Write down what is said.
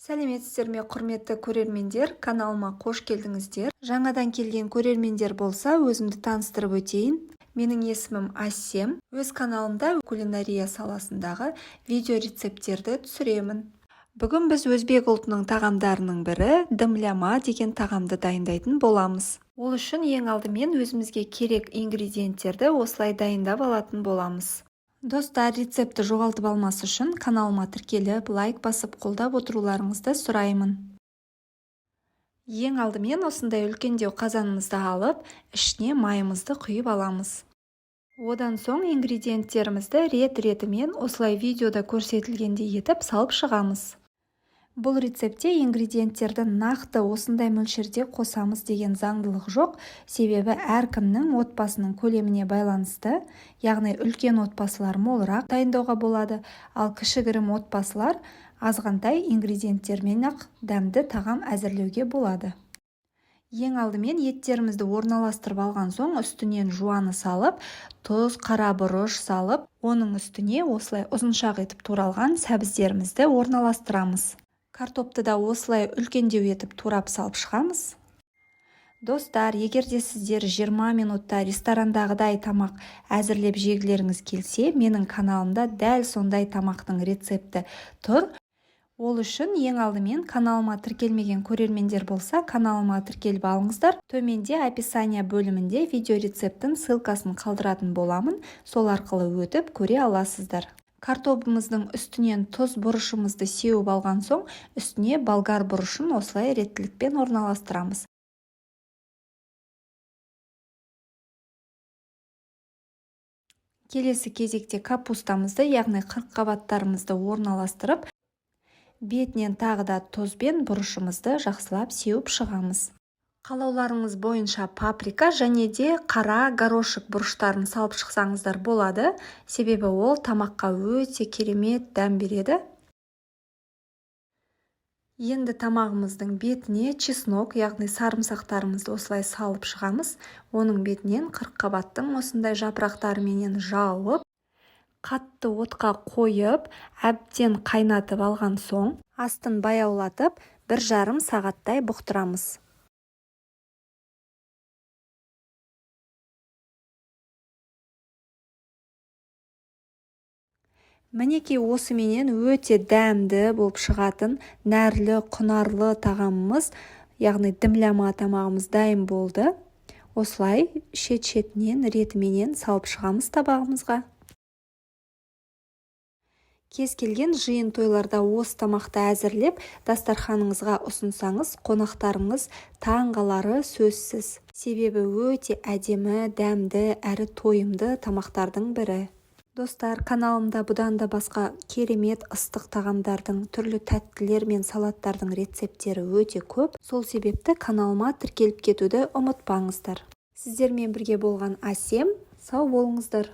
Сәлеметсіздер ме, құрметті көрермендер, каналыма қош келдіңіздер. Жаңадан келген көрермендер болса, өзімді таныстырып өтейін. Менің есімім Асем. Өз каналымда кулинария саласындағы видео рецепттерді түсіремін. Бүгін біз өзбек ұлтының тағамдарының бірі дымляма деген тағамды дайындайтын боламыз. Ол үшін ең алдымен өзімізге керек ингредиенттерді осылай дайындап алатын боламыз. Достар, рецепті жоғалтып алмас үшін каналыма тіркеліп, лайк басып қолдап отыруларыңызды сұраймын. Ең алдымен осындай үлкендеу қазанымызды алып, ішіне майымызды құйып аламыз. Одан соң ингредиенттерімізді рет-ретімен осылай видеода көрсетілгендей етіп салып шығамыз. Бұл рецептте ингредиенттерді нақты осындай мөлшерде қосамыз деген заңдылық жоқ, себебі әркімнің отбасының көлеміне байланысты, яғни үлкен отбасылар молырақ дайындауға болады, ал кішігірім отбасылар азғантай ингредиенттермен-ақ дәмді тағам әзірлеуге болады. Ең алдымен еттерімізді орналастырып алған соң үстінен жуаны салып, тұз, қара бұрыш салып, оның үстіне осылай ұзыншақ етіп туралған сәбіздерімізді орналастырамыз. Картопты да осылай үлкендеу етіп турап салып шығамыз. Достар, егерде сіздер 20 минутта ресторандағыдай тамақ әзірлеп жегілеріңіз келсе, менің каналымда дәл сондай тамақтың рецепті тұр. Ол үшін ең алдымен каналыма тіркелмеген көрермендер болса, каналыма тіркеліп алыңыздар. Төменде описание бөлімінде видео рецептің ссылкасын қалдыратын боламын, сол арқылы өтіп көре аласыздар. Картобымыздың үстінен тұз бұрышымызды сеуіп алған соң, үстіне болгар бұрышын осылай реттілікпен орналастырамыз. Келесі кезекте капустамызды, яғни қырыққабаттарымызды орналастырып, бетінен тағы да тұзбен бұрышымызды жақсылап сеуіп шығамыз. Қалауларыңыз бойынша паприка және де қара горошек бұрыштарын салып шықсаңыздар болады, себебі ол тамаққа өте керемет дәм береді. Енді тамағымыздың бетіне чеснок, яғни сарымсақтарымызды осылай салып шығамыз. Оның бетінен қырыққабаттың осындай жапырақтарыменен жауып, қатты отқа қойып, әбден қайнатып алған соң, астын баяулатып, 1,5 сағаттай бұқтырамыз. Мінекей осыменен өте дәмді болып шығатын нәрлі, құнарлы тағамымыз, яғни дымляма тамағымыз дайын болды. Осылай шет-шетінен ретіменен салып шығамыз табағымызға. Кез келген жиын тойларда осы тамақты әзірлеп, дастарханыңызға ұсынсаңыз, қонақтарыңыз таңғалары сөзсіз. Себебі өте әдемі, дәмді, әрі тойымды тамақтардың бірі. Достар, каналымда бұдан да басқа керемет ыстық тағамдардың, түрлі тәттілер мен салаттардың рецепттері өте көп. Сол себепті каналыма тіркеліп кетуді ұмытпаңыздар. Сіздермен бірге болған Асем, сау болыңыздар.